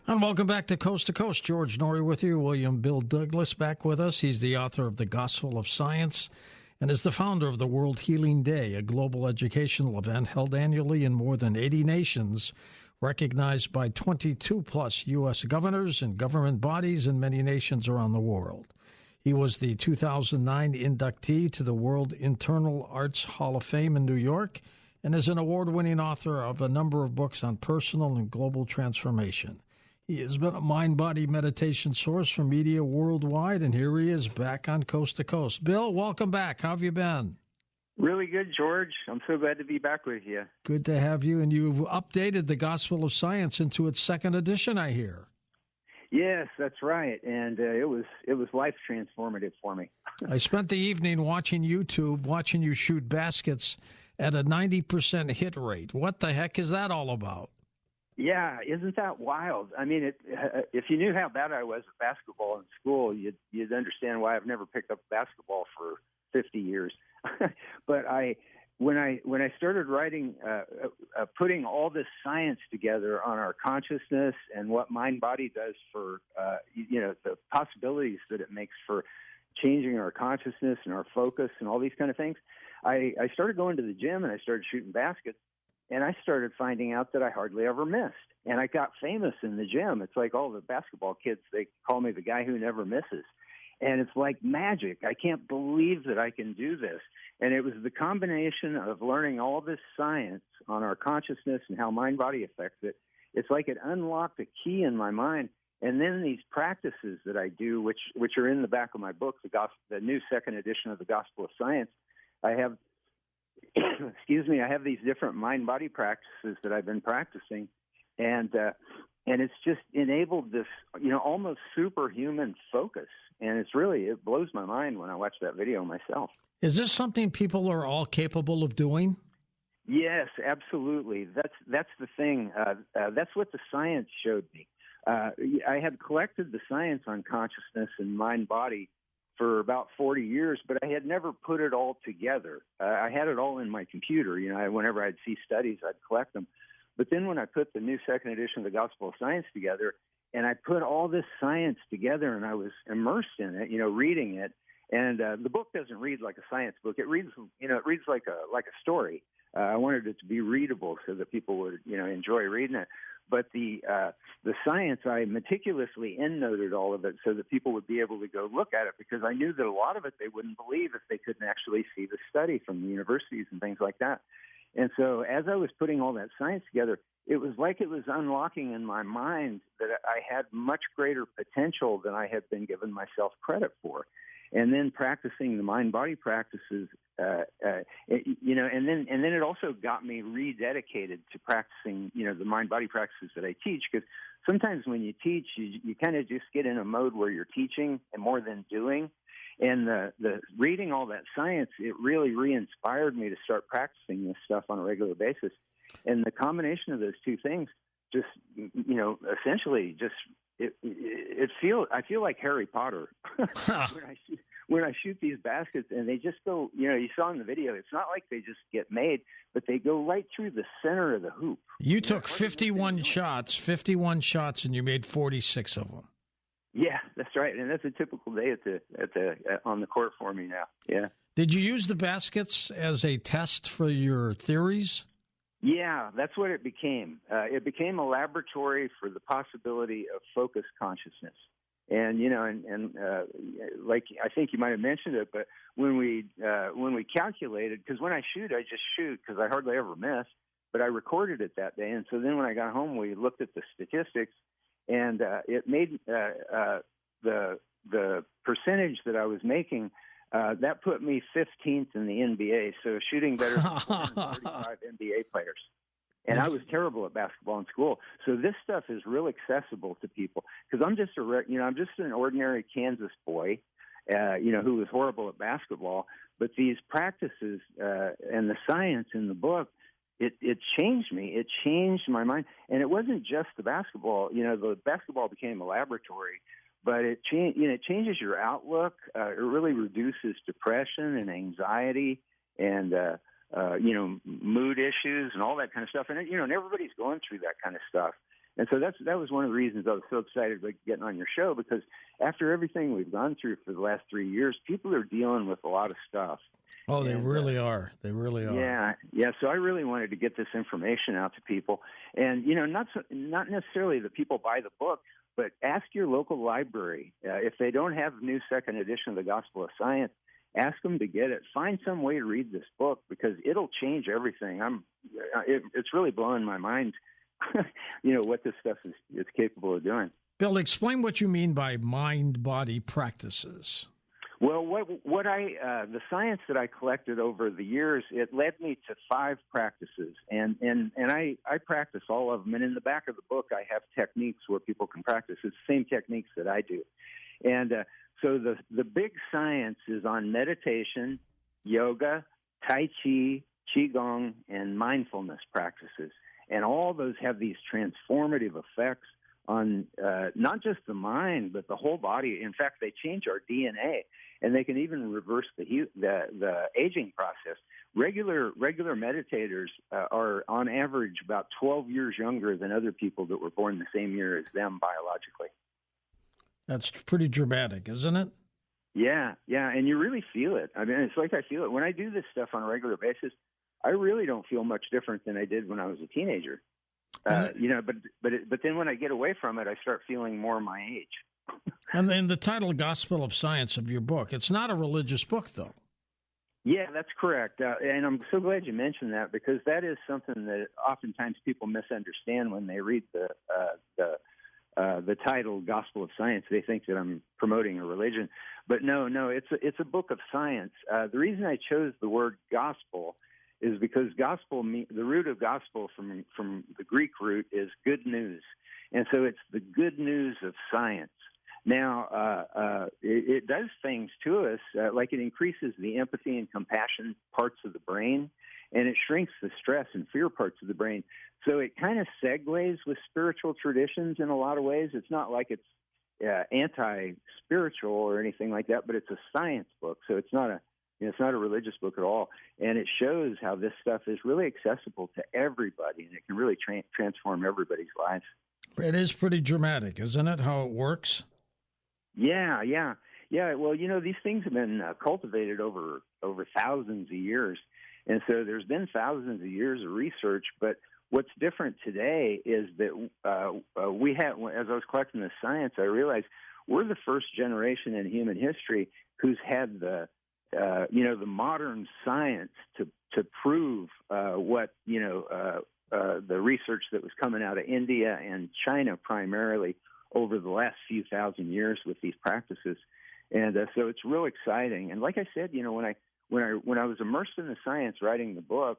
And welcome back to Coast. George Norrie with you. William Bill Douglas back with us. He's the author of The Gospel of Science and is the founder of the World Healing Day, a global educational event held annually in more than 80 nations, recognized by 22-plus U.S. governors and government bodies in many nations around the world. He was the 2009 inductee to the World Internal Arts Hall of Fame in New York and is an award-winning author of a number of books on personal and global transformation. He has been a mind-body meditation source for media worldwide, and here he is back on Coast to Coast. Bill, welcome back. How have you been? Really good, George. I'm so glad to be back with you. Good to have you, and you've updated the Gospel of Science into its second edition, I hear. Yes, that's right, and it was life transformative for me. I spent the evening watching YouTube, watching you shoot baskets at a 90% hit rate. What the heck is that all about? Yeah, isn't that wild? I mean, if you knew how bad I was at basketball in school, you'd understand why I've never picked up basketball for 50 years. But when I started writing, putting all this science together on our consciousness and what mind-body does for, the possibilities that it makes for changing our consciousness and our focus and all these kind of things, I started going to the gym and I started shooting baskets. And I started finding out that I hardly ever missed. And I got famous in the gym. It's like all the basketball kids, they call me the guy who never misses. And it's like magic. I can't believe that I can do this. And it was the combination of learning all this science on our consciousness and how mind-body affects it. It's like it unlocked a key in my mind. And then these practices that I do, which are in the back of my book, the new second edition of the Gospel of Science, I have I have these different mind-body practices that I've been practicing, and it's just enabled this, almost superhuman focus. And it blows my mind when I watch that video myself. Is this something people are all capable of doing? Yes, absolutely. That's the thing. That's what the science showed me. I had collected the science on consciousness and mind-body for about 40 years, but I had never put it all together. I had it all in my computer. Whenever I'd see studies, I'd collect them. But then when I put the new second edition of the Gospel of Science together, and I put all this science together, and I was immersed in it, reading it. And the book doesn't read like a science book. It reads, it reads like a story. I wanted it to be readable so that people would, enjoy reading it. But the science, I meticulously endnoted all of it so that people would be able to go look at it, because I knew that a lot of it they wouldn't believe if they couldn't actually see the study from the universities and things like that. And so as I was putting all that science together, it was like it was unlocking in my mind that I had much greater potential than I had been given myself credit for. And then practicing the mind-body practices, and then it also got me rededicated to practicing, the mind-body practices that I teach. Because sometimes when you teach, you kind of just get in a mode where you're teaching and more than doing. And the reading all that science, it really re-inspired me to start practicing this stuff on a regular basis. And the combination of those two things, just essentially, just I feel like Harry Potter when I shoot these baskets, and they just go. You saw in the video, it's not like they just get made, but they go right through the center of the hoop. You took 51 shots, and you made 46 of them. Yeah, that's right, and that's a typical day on the court for me now. Yeah. Did you use the baskets as a test for your theories? Yeah, that's what it became. It became a laboratory for the possibility of focused consciousness. And like I think you might have mentioned it, but when we calculated, because when I shoot, I just shoot because I hardly ever miss. But I recorded it that day, and so then when I got home, we looked at the statistics, and it made the percentage that I was making. That put me 15th in the NBA, so shooting better than 435 NBA players. And I was terrible at basketball in school. So this stuff is real accessible to people, because I'm just I'm just an ordinary Kansas boy, who was horrible at basketball. But these practices and the science in the book, it changed me. It changed my mind. And it wasn't just the basketball. The basketball became a laboratory. But it changes your outlook. It really reduces depression and anxiety and, mood issues and all that kind of stuff. And, and everybody's going through that kind of stuff. And so that was one of the reasons I was so excited about getting on your show, because after everything we've gone through for the last 3 years, people are dealing with a lot of stuff. Oh, they really are. They really are. Yeah. So I really wanted to get this information out to people, and not necessarily that people buy the book, but ask your local library if they don't have a new second edition of the Gospel of Science. Ask them to get it. Find some way to read this book, because it'll change everything. It's really blowing my mind, what this stuff is capable of doing. Bill, explain what you mean by mind-body practices. Well, the science that I collected over the years, it led me to 5 practices, and I practice all of them. And in the back of the book, I have techniques where people can practice. It's the same techniques that I do. And so the big science is on meditation, yoga, Tai Chi, Qigong, and mindfulness practices. And all those have these transformative effects on not just the mind, but the whole body. In fact, they change our DNA, and they can even reverse the aging process. Regular meditators are, on average, about 12 years younger than other people that were born the same year as them biologically. That's pretty dramatic, isn't it? Yeah, and you really feel it. I mean, it's like I feel it. When I do this stuff on a regular basis, I really don't feel much different than I did when I was a teenager. But then when I get away from it, I start feeling more my age. And then the title Gospel of Science of your book, it's not a religious book, though. Yeah, that's correct. And I'm so glad you mentioned that, because that is something that oftentimes people misunderstand when they read the title Gospel of Science. They think that I'm promoting a religion. But no, it's a book of science. The reason I chose the word gospel is because gospel, the root of gospel from the Greek root is good news. And so it's the good news of science. Now, it does things to us, like it increases the empathy and compassion parts of the brain, and it shrinks the stress and fear parts of the brain. So it kind of segues with spiritual traditions in a lot of ways. It's not like it's anti-spiritual or anything like that, but it's a science book, so it's not a religious book at all. And it shows how this stuff is really accessible to everybody, and it can really transform everybody's lives. It is pretty dramatic, isn't it, how it works? Yeah. Well, these things have been cultivated over thousands of years. And so there's been thousands of years of research. But what's different today is that we have, as I was collecting this science, I realized we're the first generation in human history who's had the modern science to prove what the research that was coming out of India and China primarily over the last few thousand years with these practices. And so it's real exciting. And like I said, when I was immersed in the science writing the book,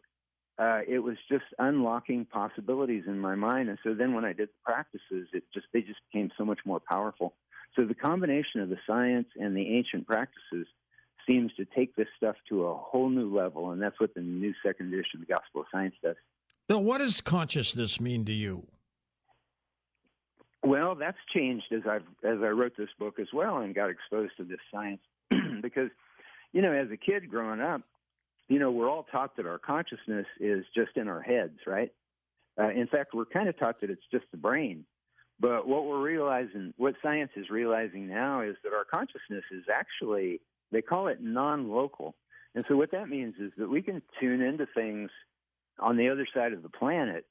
it was just unlocking possibilities in my mind. And so then when I did the practices, they just became so much more powerful. So the combination of the science and the ancient practices seems to take this stuff to a whole new level, and that's what the new second edition of the Gospel of Science does. Bill, what does consciousness mean to you? Well, that's changed as I wrote this book as well and got exposed to this science. Because, as a kid growing up, we're all taught that our consciousness is just in our heads, right? In fact, we're kind of taught that it's just the brain. But what we're realizing, what science is realizing now, is that our consciousness is actually, they call it non-local. And so what that means is that we can tune into things on the other side of the planet.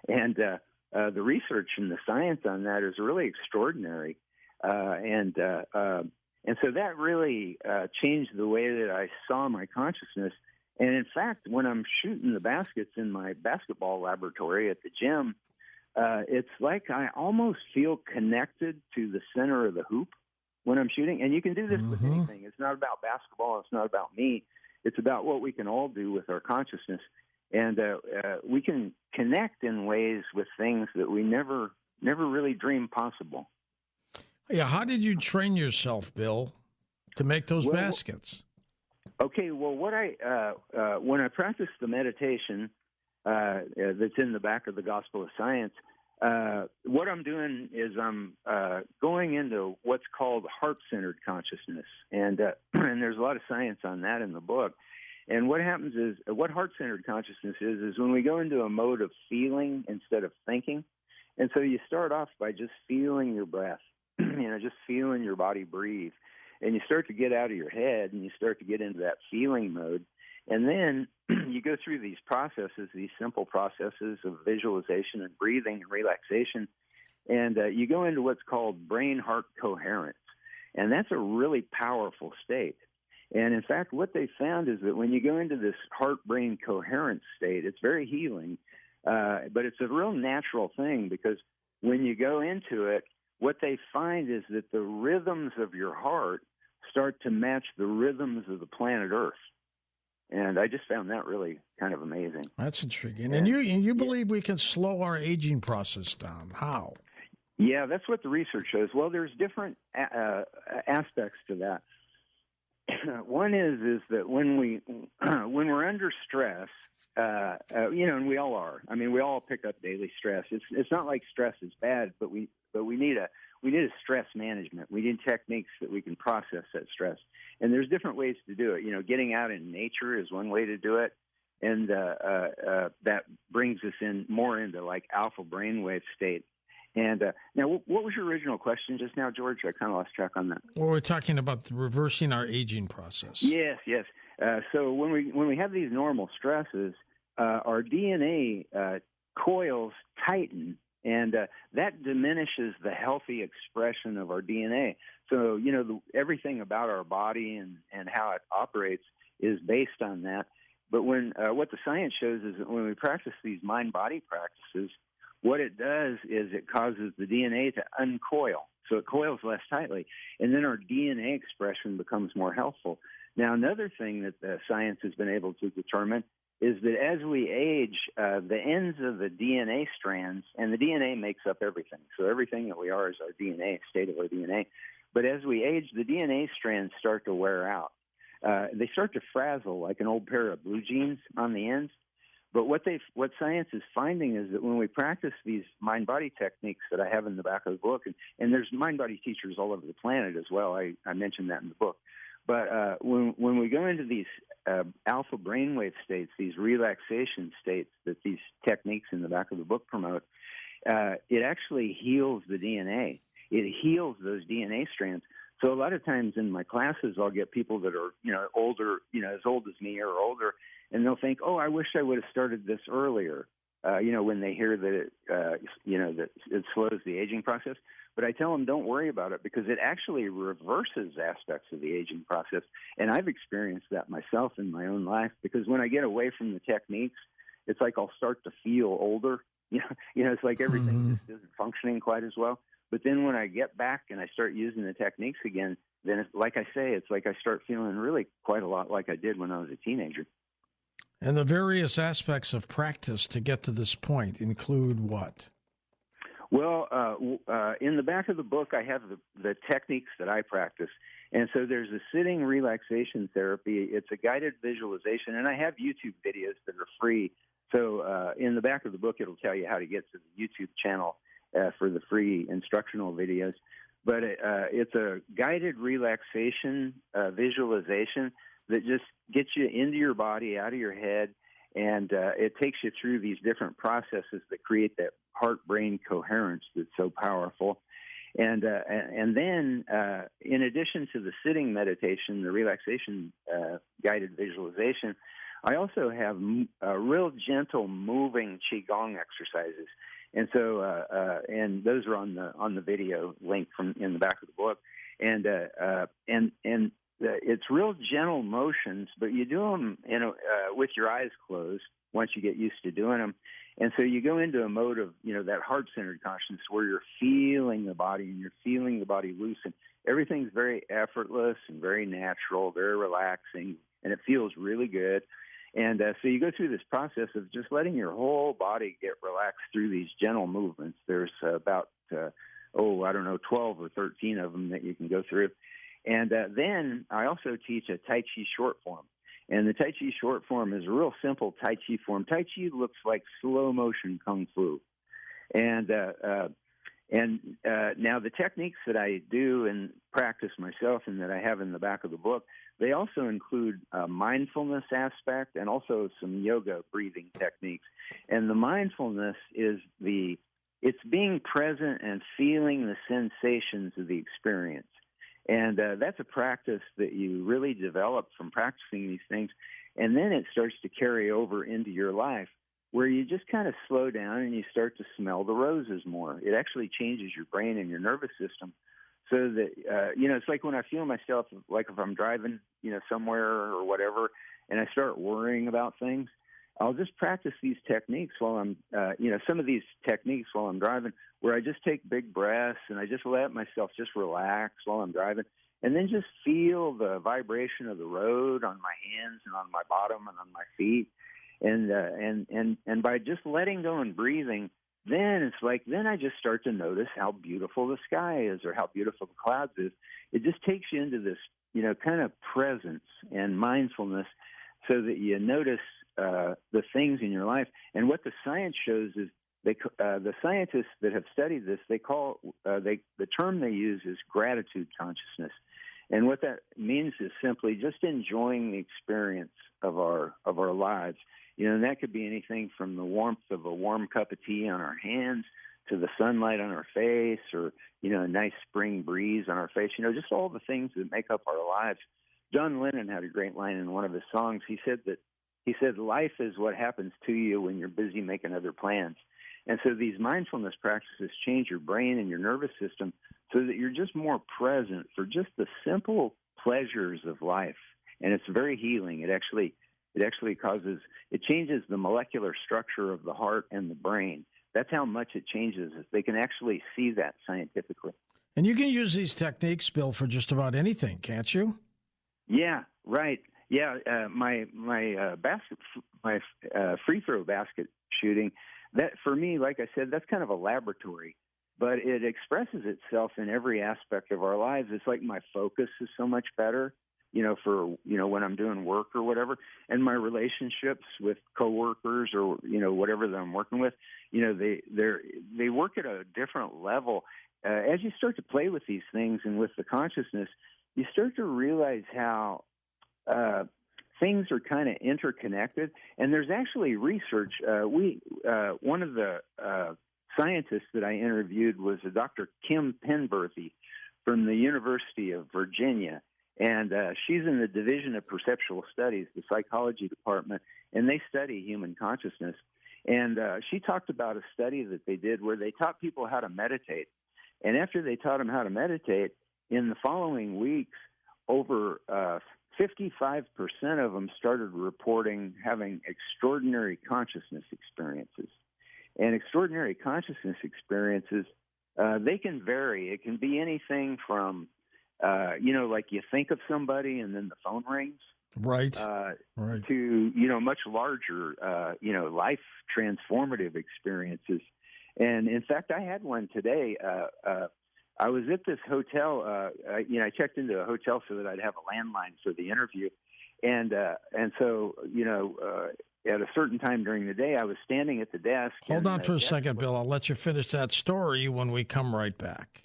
And the research and the science on that is really extraordinary. And so that really changed the way that I saw my consciousness. And in fact, when I'm shooting the baskets in my basketball laboratory at the gym, it's like I almost feel connected to the center of the hoop when I'm shooting. And you can do this with anything. It's not about basketball. It's not about me. It's about what we can all do with our consciousness. And we can connect in ways with things that we never really dreamed possible. Yeah, how did you train yourself, Bill, to make those baskets? Okay, well, what when I practice the meditation that's in the back of the Gospel of Science, what I'm doing is I'm going into what's called heart-centered consciousness, and there's a lot of science on that in the book. And what happens is, what heart-centered consciousness is when we go into a mode of feeling instead of thinking. And so you start off by just feeling your breath, just feeling your body breathe. And you start to get out of your head and you start to get into that feeling mode. And then you go through these processes, these simple processes of visualization and breathing and relaxation. And you go into what's called brain-heart coherence. And that's a really powerful state. And in fact, what they found is that when you go into this heart-brain coherence state, it's very healing, but it's a real natural thing, because when you go into it, what they find is that the rhythms of your heart start to match the rhythms of the planet Earth. And I just found that really kind of amazing. That's intriguing. And you believe we can slow our aging process down. How? Yeah, that's what the research shows. Well, there's different aspects to that. One is that when we're under stress, and we all are. I mean, we all pick up daily stress. It's not like stress is bad, but we need a stress management. We need techniques that we can process that stress. And there's different ways to do it. Getting out in nature is one way to do it, and that brings us more into like alpha brainwave state. And now, what was your original question just now, George? I kind of lost track on that. Well, we're talking about reversing our aging process. Yes. So when we have these normal stresses, our DNA coils tighten, and that diminishes the healthy expression of our DNA. So everything about our body and how it operates is based on that. But what the science shows is that when we practice these mind-body practices, what it does is it causes the DNA to uncoil, so it coils less tightly, and then our DNA expression becomes more healthful. Now, another thing that science has been able to determine is that as we age, the ends of the DNA strands, and the DNA makes up everything, so everything that we are is our DNA, state of our DNA. But as we age, the DNA strands start to wear out. They start to frazzle like an old pair of blue jeans on the ends. But what science is finding is that when we practice these mind-body techniques that I have in the back of the book, and there's mind-body teachers all over the planet as well, I mentioned that in the book. But when we go into these alpha brainwave states, these relaxation states that these techniques in the back of the book promote, it actually heals the DNA. It heals those DNA strands. So a lot of times in my classes, I'll get people that are, older, as old as me or older, and they'll think, oh, I wish I would have started this earlier, when they hear that that it slows the aging process. But I tell them, don't worry about it, because it actually reverses aspects of the aging process. And I've experienced that myself in my own life, because when I get away from the techniques, it's like I'll start to feel older. It's like everything just isn't functioning quite as well. But then when I get back and I start using the techniques again, then it's like I say, it's like I start feeling really quite a lot like I did when I was a teenager. And the various aspects of practice to get to this point include what? Well, in the back of the book, I have the techniques that I practice. And so there's a sitting relaxation therapy. It's a guided visualization, and I have YouTube videos that are free. So in the back of the book, it'll tell you how to get to the YouTube channel for the free instructional videos. But it's a guided relaxation visualization that just gets you into your body, out of your head, and it takes you through these different processes that create that heart-brain coherence that's so powerful. And then, in addition to the sitting meditation, the relaxation guided visualization, I also have real gentle moving qigong exercises. And so, and those are on the video link in the back of the book, and it's real gentle motions, but you do them with your eyes closed once you get used to doing them. And so you go into a mode of, that heart-centered consciousness where you're feeling the body and you're feeling the body loosen. Everything's very effortless and very natural, very relaxing, and it feels really good. And so you go through this process of just letting your whole body get relaxed through these gentle movements. There's about, 12 or 13 of them that you can go through. And then I also teach a Tai Chi short form. And the Tai Chi short form is a real simple Tai Chi form. Tai Chi looks like slow motion Kung Fu. And now the techniques that I do and practice myself and that I have in the back of the book, they also include a mindfulness aspect and also some yoga breathing techniques. And the mindfulness is the it's being present and feeling the sensations of the experience. And that's a practice that you really develop from practicing these things. And then it starts to carry over into your life, where you just kind of slow down and you start to smell the roses more. It actually changes your brain and your nervous system so that, it's like when I feel myself, like if I'm driving, somewhere or whatever, and I start worrying about things, I'll just practice these techniques while I'm, some of these techniques while I'm driving, where I just take big breaths and I just let myself just relax while I'm driving, and then just feel the vibration of the road on my hands and on my bottom and on my feet. And by just letting go and breathing, then it's like, then I just start to notice how beautiful the sky is or how beautiful the clouds is. It just takes you into this, kind of presence and mindfulness so that you notice the things in your life. And what the science shows is the scientists that have studied this, they call the term they use is gratitude consciousness. And what that means is simply just enjoying the experience of our lives. And that could be anything from the warmth of a warm cup of tea on our hands to the sunlight on our face, or, a nice spring breeze on our face, just all the things that make up our lives. John Lennon had a great line in one of his songs. He said, life is what happens to you when you're busy making other plans. And so these mindfulness practices change your brain and your nervous system so that you're just more present for just the simple pleasures of life. And it's very healing. It actually it changes the molecular structure of the heart and the brain. That's how much it changes it. They can actually see that scientifically. And you can use these techniques, Bill, for just about anything, can't you? Yeah, right. Yeah, my free throw basket shooting, that for me, like I said, that's kind of a laboratory, but it expresses itself in every aspect of our lives. It's like my focus is so much better, for when I'm doing work or whatever, and my relationships with coworkers or whatever that I'm working with, they work at a different level. As you start to play with these things and with the consciousness, you start to realize how things are kind of interconnected. And there's actually research. One of the scientists that I interviewed was a Dr. Kim Penberthy from the University of Virginia. And she's in the Division of Perceptual Studies, the psychology department, and they study human consciousness. And she talked about a study that they did where they taught people how to meditate. And after they taught them how to meditate, in the following weeks, over 55% of them started reporting having extraordinary consciousness experiences. And extraordinary consciousness experiences, they can vary. It can be anything from, like you think of somebody and then the phone rings. Right. Right. To, much larger, life transformative experiences. And in fact, I had one today. I was at this hotel. I checked into a hotel so that I'd have a landline for the interview, and so at a certain time during the day, I was standing at the desk. Hold on for a second, Bill. I'll let you finish that story when we come right back.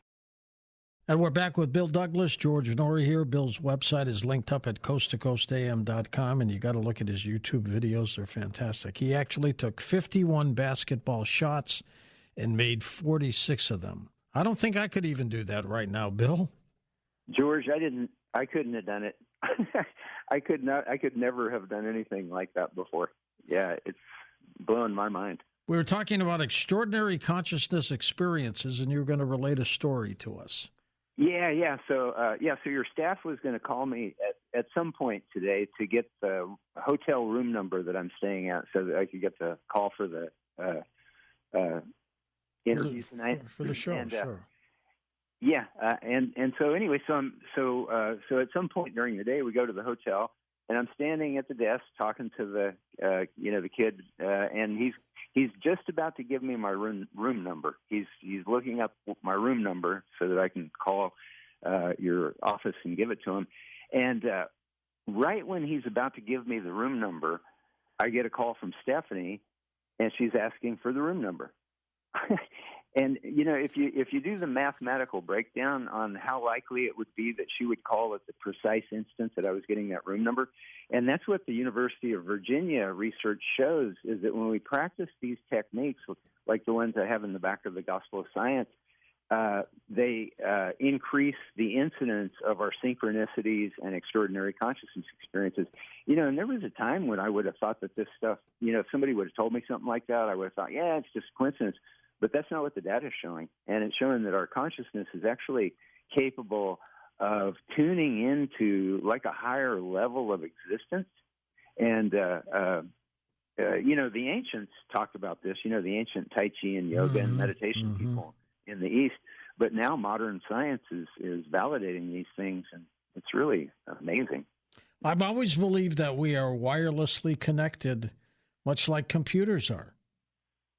And we're back with Bill Douglas, George Norrie here. Bill's website is linked up at coasttocoastam.com, and you got to look at his YouTube videos. They're fantastic. He actually took 51 basketball shots and made 46 of them. I don't think I could even do that right now, Bill. George, I couldn't have done it. I could never have done anything like that before. Yeah, it's blowing my mind. We were talking about extraordinary consciousness experiences, and you were going to relate a story to us. Yeah. So your staff was going to call me at some point today to get the hotel room number that I'm staying at, so that I could get the call for the interview tonight for the show. And, sure. Yeah, and so anyway, so at some point during the day, we go to the hotel, and I'm standing at the desk talking to the kid, and he's just about to give me my room number. He's looking up my room number so that I can call your office and give it to him. And right when he's about to give me the room number, I get a call from Stephanie, and she's asking for the room number. And if you do the mathematical breakdown on how likely it would be that she would call at the precise instance that I was getting that room number, and that's what the University of Virginia research shows, is that when we practice these techniques, like the ones I have in the back of the Gospel of Science, they increase the incidence of our synchronicities and extraordinary consciousness experiences. And there was a time when I would have thought that this stuff, if somebody would have told me something like that, I would have thought, yeah, it's just coincidence. But that's not what the data is showing. And it's showing that our consciousness is actually capable of tuning into like a higher level of existence. And, the ancients talked about this, the ancient Tai Chi and yoga and meditation people in the East. But now modern science is validating these things, and it's really amazing. I've always believed that we are wirelessly connected, much like computers are.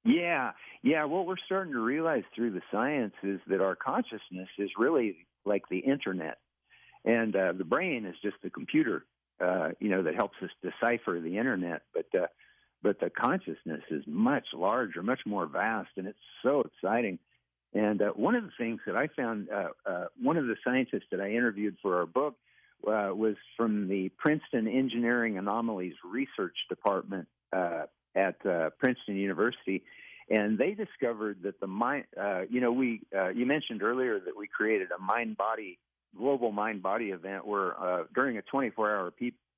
Yeah. What we're starting to realize through the science is that our consciousness is really like the internet, and the brain is just the computer, that helps us decipher the internet. But the consciousness is much larger, much more vast, and it's so exciting. And one of the things that I found, one of the scientists that I interviewed for our book was from the Princeton Engineering Anomalies Research Department at Princeton University. And they discovered that the mind, you mentioned earlier that we created a global mind-body event where during a 24-hour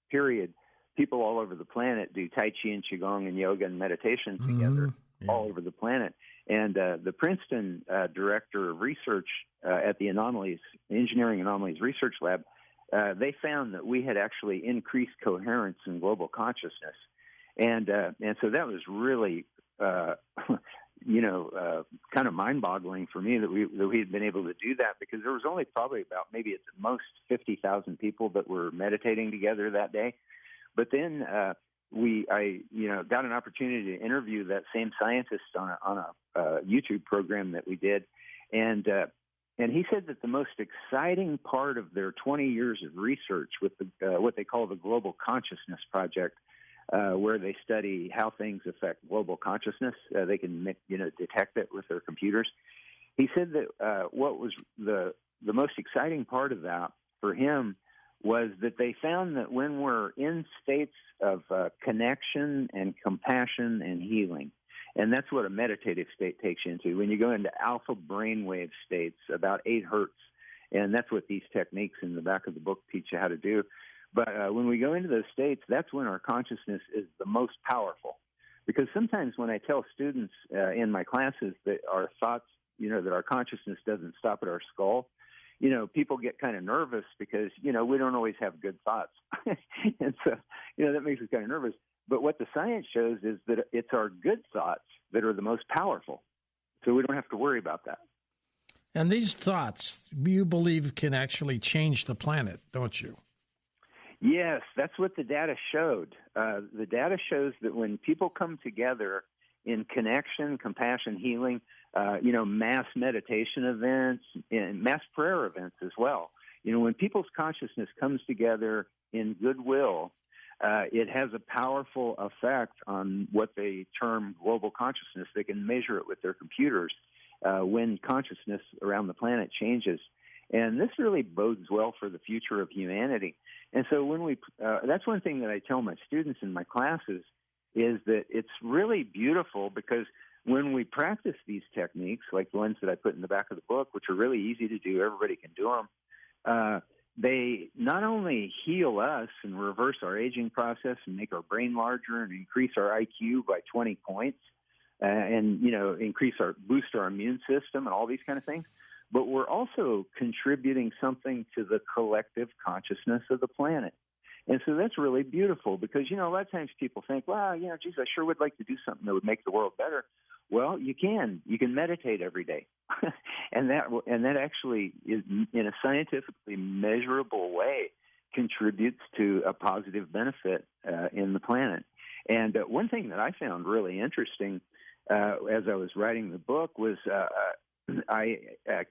period, people all over the planet do Tai Chi and Qigong and yoga and meditation together all over the planet. And the Princeton director of research at the Engineering Anomalies Research Lab, they found that we had actually increased coherence in global consciousness. And so that was really, kind of mind-boggling for me that we had been able to do that, because there was only probably about maybe at the most 50,000 people that were meditating together that day. But then I got an opportunity to interview that same scientist on a YouTube program that we did, and he said that the most exciting part of their 20 years of research with what they call the Global Consciousness Project, where they study how things affect global consciousness, they can detect it with their computers. He said that what was the most exciting part of that for him was that they found that when we're in states of connection and compassion and healing, and that's what a meditative state takes you into, when you go into alpha brainwave states, about 8 hertz, and that's what these techniques in the back of the book teach you how to do. But when we go into those states, that's when our consciousness is the most powerful. Because sometimes when I tell students in my classes that our thoughts, that our consciousness doesn't stop at our skull, people get kind of nervous because, we don't always have good thoughts. And so, that makes us kind of nervous. But what the science shows is that it's our good thoughts that are the most powerful. So we don't have to worry about that. And these thoughts, you believe, can actually change the planet, don't you? Yes, that's what the data showed. The data shows that when people come together in connection, compassion, healing, mass meditation events, and mass prayer events as well. When people's consciousness comes together in goodwill, it has a powerful effect on what they term global consciousness. They can measure it with their computers when consciousness around the planet changes. And this really bodes well for the future of humanity. And so that's one thing that I tell my students in my classes is that it's really beautiful because when we practice these techniques, like the ones that I put in the back of the book, which are really easy to do, everybody can do them, they not only heal us and reverse our aging process and make our brain larger and increase our IQ by 20 points and, boost our immune system and all these kind of things, but we're also contributing something to the collective consciousness of the planet. And so that's really beautiful because, a lot of times people think, well, geez, I sure would like to do something that would make the world better. Well, you can meditate every day. and that actually is, in a scientifically measurable way, contributes to a positive benefit in the planet. And one thing that I found really interesting as I was writing the book was I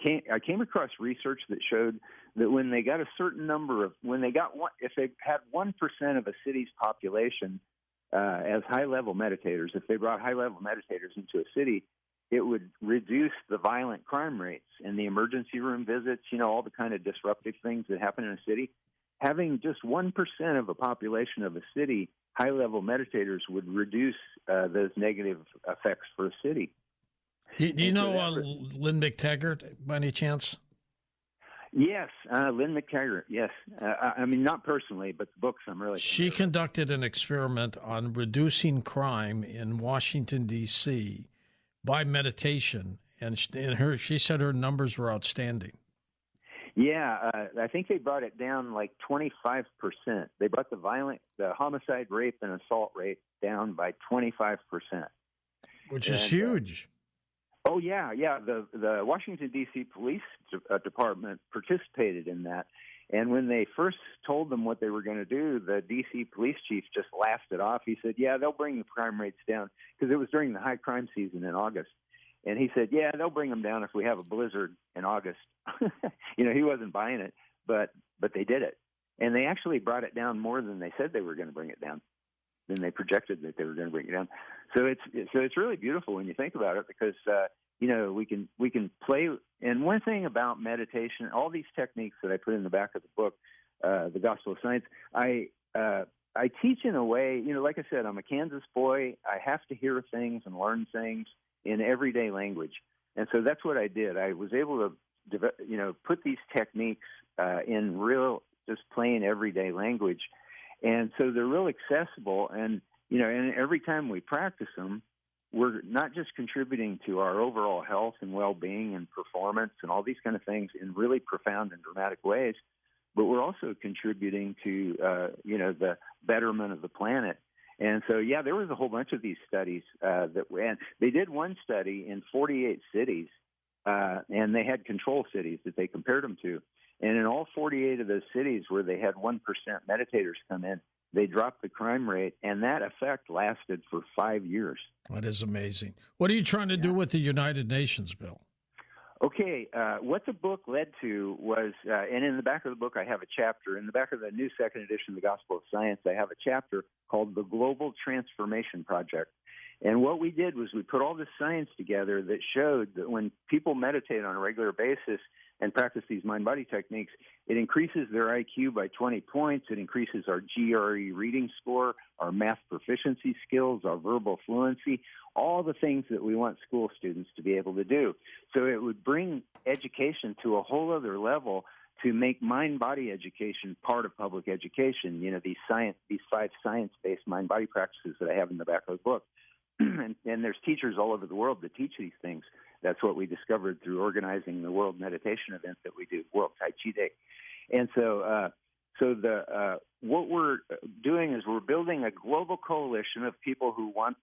came across research that showed that when they got a certain number of, if they had 1% of a city's population as high-level meditators, if they brought high-level meditators into a city, it would reduce the violent crime rates and the emergency room visits, all the kind of disruptive things that happen in a city. Having just 1% of a population of a city, high-level meditators would reduce those negative effects for a city. Do you know Lynn McTaggart by any chance? Yes, Lynn McGuirk. Yes, I mean not personally, but the books I'm really. She conducted an experiment on reducing crime in Washington D.C. by meditation, and she said her numbers were outstanding. Yeah, I think they brought it down like 25%. They brought the homicide, rape, and assault rate down by 25%, which is huge. Oh yeah. The Washington D.C. Police Department participated in that, and when they first told them what they were going to do, the D.C. police chief just laughed it off. He said, "Yeah, they'll bring the crime rates down," because it was during the high crime season in August, and he said, "Yeah, they'll bring them down if we have a blizzard in August." He wasn't buying it, but they did it, and they actually brought it down more than they said they were going to bring it down. Than they projected that they were going to bring it down. So it's really beautiful when you think about it, because we can play. And one thing about meditation, all these techniques that I put in the back of the book, The Gospel of Science, I teach in a way. Like I said, I'm a Kansas boy. I have to hear things and learn things in everyday language, and so that's what I did. I was able to put these techniques in real, just plain everyday language. And so they're real accessible, and and every time we practice them, we're not just contributing to our overall health and well-being and performance and all these kind of things in really profound and dramatic ways, but we're also contributing to the betterment of the planet. And so, yeah, there was a whole bunch of these studies that ran. They did one study in 48 cities, and they had control cities that they compared them to. And in all 48 of those cities where they had 1% meditators come in, they dropped the crime rate, and that effect lasted for 5 years. That is amazing. What are you trying to do with the United Nations, Bill? Okay, what the book led to was, and in the back of the book I have a chapter, in the back of the new second edition of the Gospel of Science, I have a chapter called The Global Transformation Project. And what we did was we put all this science together that showed that when people meditate on a regular basis and practice these mind-body techniques, it increases their IQ by 20 points. It increases our GRE reading score, our math proficiency skills, our verbal fluency, all the things that we want school students to be able to do. So it would bring education to a whole other level to make mind-body education part of public education. These 5 science-based mind-body practices that I have in the back of the book. And there's teachers all over the world that teach these things. That's what we discovered through organizing the World Meditation event that we do, World Tai Chi Day. And so what we're doing is we're building a global coalition of people who want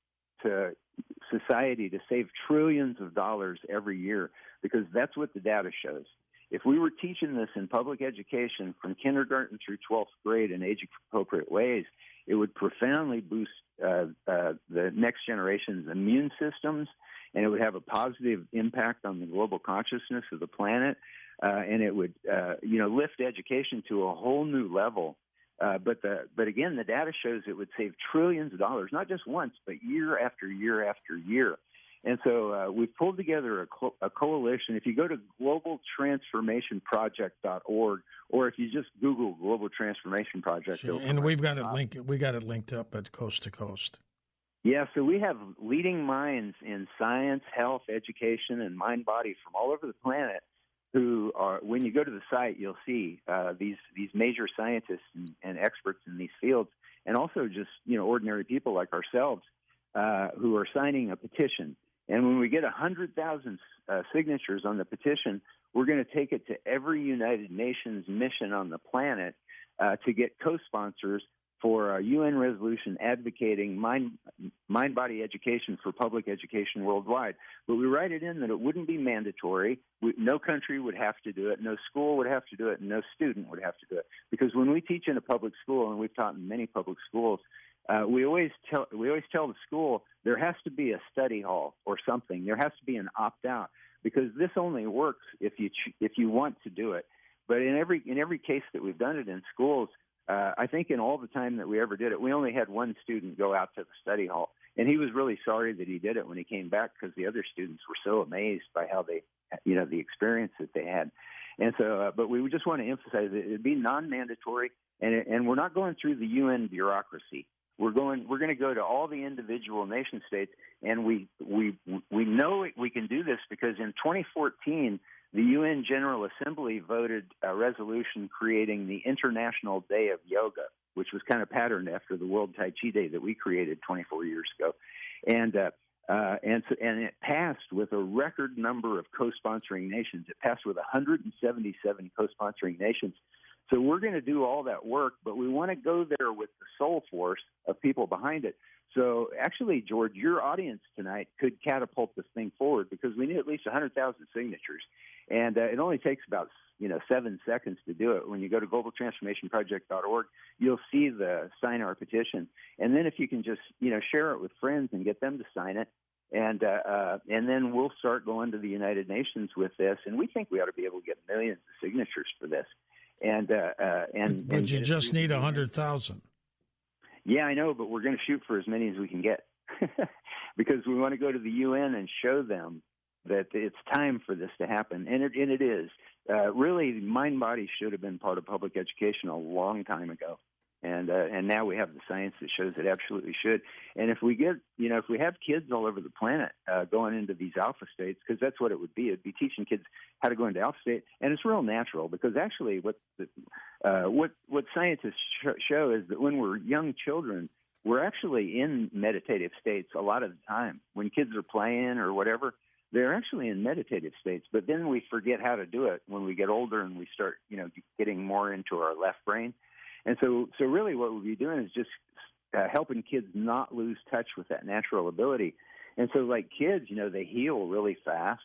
society to save trillions of dollars every year, because that's what the data shows. If we were teaching this in public education from kindergarten through 12th grade in age-appropriate ways, it would profoundly boost the next generation's immune systems, and it would have a positive impact on the global consciousness of the planet, and it would lift education to a whole new level. But again, the data shows it would save trillions of dollars, not just once, but year after year after year. And so we've pulled together a coalition. If you go to globaltransformationproject.org, or if you just Google Global Transformation Project, and we got it linked up at Coast to Coast. Yeah, so we have leading minds in science, health, education, and mind-body from all over the planet who are, when you go to the site, you'll see these major scientists and experts in these fields, and also just ordinary people like ourselves who are signing a petition. And when we get 100,000 signatures on the petition, we're going to take it to every United Nations mission on the planet to get co-sponsors for a UN resolution advocating mind-body education for public education worldwide. But we write it in that it wouldn't be mandatory. No country would have to do it. No school would have to do it. And no student would have to do it. Because when we teach in a public school, and we've taught in many public schools, we always tell the school there has to be a study hall or something. There has to be an opt-out, because this only works if you want to do it. But in every case that we've done it in schools, I think in all the time that we ever did it, we only had one student go out to the study hall, and he was really sorry that he did it when he came back, because the other students were so amazed by how they, the experience that they had. And so, but we just want to emphasize that it'd be non-mandatory, and we're not going through the UN bureaucracy. We're going to go to all the individual nation states, and we know we can do this because in 2014, the UN General Assembly voted a resolution creating the International Day of Yoga, which was kind of patterned after the World Tai Chi Day that we created 24 years ago, and it passed with a record number of co-sponsoring nations. It passed with 177 co-sponsoring nations. So we're going to do all that work, but we want to go there with the soul force of people behind it. So actually, George, your audience tonight could catapult this thing forward because we need at least 100,000 signatures. And it only takes about 7 seconds to do it. When you go to globaltransformationproject.org, you'll see the sign our petition. And then if you can just share it with friends and get them to sign it, and then we'll start going to the United Nations with this. And we think we ought to be able to get millions of signatures for this. But you just need 100,000. Yeah, I know, but we're going to shoot for as many as we can get because we want to go to the UN and show them that it's time for this to happen, and it is. Really, mind-body should have been part of public education a long time ago, and now we have the science that shows it absolutely should. And if we get, if we have kids all over the planet going into these alpha states, because that's what it would be. It'd be teaching kids how to go into alpha state, and it's real natural because actually, what scientists show is that when we're young children, we're actually in meditative states a lot of the time. When kids are playing or whatever, they're actually in meditative states, but then we forget how to do it when we get older and we start, getting more into our left brain. And so really what we'll be doing is just helping kids not lose touch with that natural ability. And so like kids, they heal really fast,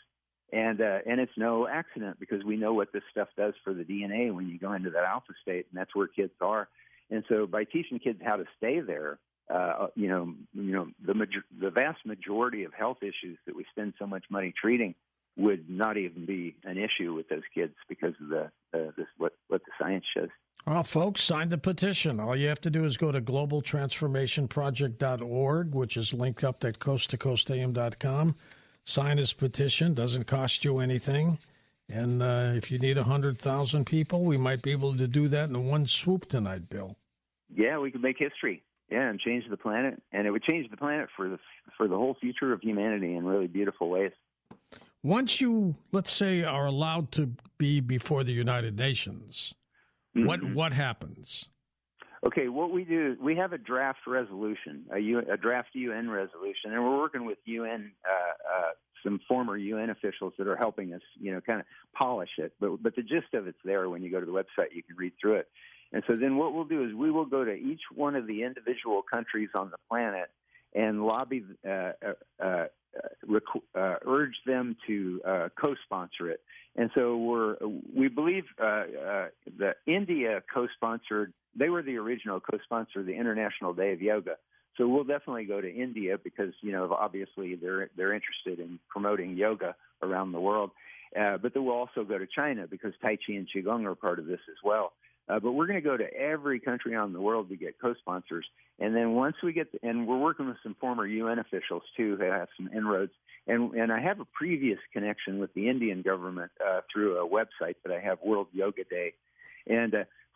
and it's no accident because we know what this stuff does for the DNA when you go into that alpha state, and that's where kids are. And so by teaching kids how to stay there, the vast majority of health issues that we spend so much money treating would not even be an issue with those kids because of what the science shows. Well, folks, sign the petition. All you have to do is go to globaltransformationproject.org, which is linked up at coasttocoastam.com. Sign this petition. Doesn't cost you anything. And if you need 100,000 people, we might be able to do that in one swoop tonight, Bill. Yeah, we could make history. Yeah, and change the planet, and it would change the planet for the whole future of humanity in really beautiful ways. Once you, let's say, are allowed to be before the United Nations, what happens? Okay, what we do, we have a draft resolution, a draft UN resolution, and we're working with UN, some former UN officials that are helping us, kind of polish it. But the gist of it's there. When you go to the website, you can read through it. And so then what we'll do is we will go to each one of the individual countries on the planet and lobby, urge them to co-sponsor it. And so we believe that India co-sponsored. They were the original co-sponsor of the International Day of Yoga. So we'll definitely go to India because obviously they're interested in promoting yoga around the world. But then we'll also go to China because Tai Chi and Qigong are part of this as well. But we're going to go to every country on the world to get co-sponsors. And then once we get, and we're working with some former UN officials, too, who have some inroads. And I have a previous connection with the Indian government through a website that I have, World Yoga Day. And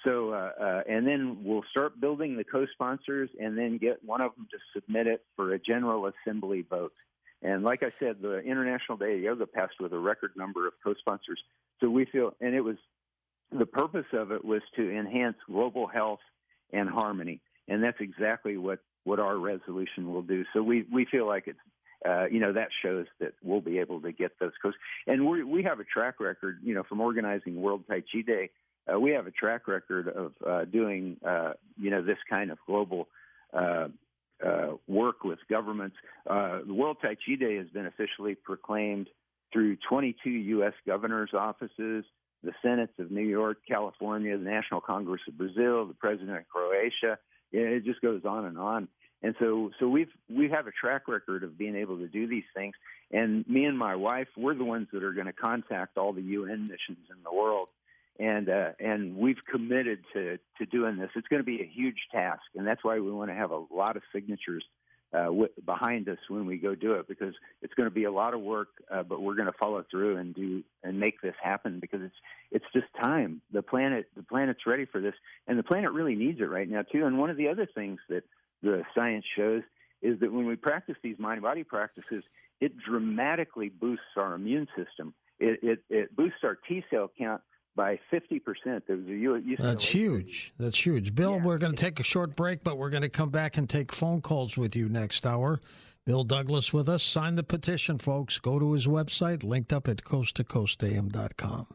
and then we'll start building the co-sponsors and then get one of them to submit it for a General Assembly vote. And like I said, the International Day of Yoga passed with a record number of co-sponsors. So we feel, and it was, the purpose of it was to enhance global health and harmony, and that's exactly what our resolution will do. So we feel like it's, that shows that we'll be able to get those codes. And we have a track record, from organizing World Tai Chi Day. We have a track record of doing, this kind of global work with governments. The World Tai Chi Day has been officially proclaimed through 22 U.S. governors' offices, the Senates of New York, California, the National Congress of Brazil, the President of Croatia. It just goes on and on. And so we have a track record of being able to do these things. And me and my wife, we're the ones that are going to contact all the UN missions in the world. And we've committed to doing this. It's going to be a huge task, and that's why we want to have a lot of signatures behind us when we go do it, because it's going to be a lot of work, but we're going to follow through and make this happen because it's just time. The planet's ready for this, and the planet really needs it right now too. And one of the other things that the science shows is that when we practice these mind-body practices, it dramatically boosts our immune system. It boosts our T-cell count by 50%. There was a UCLA That's huge. That's huge. Bill, Yeah. We're going to take a short break, but we're going to come back and take phone calls with you next hour. Bill Douglas with us. Sign the petition, folks. Go to his website, linked up at coasttocoastam.com.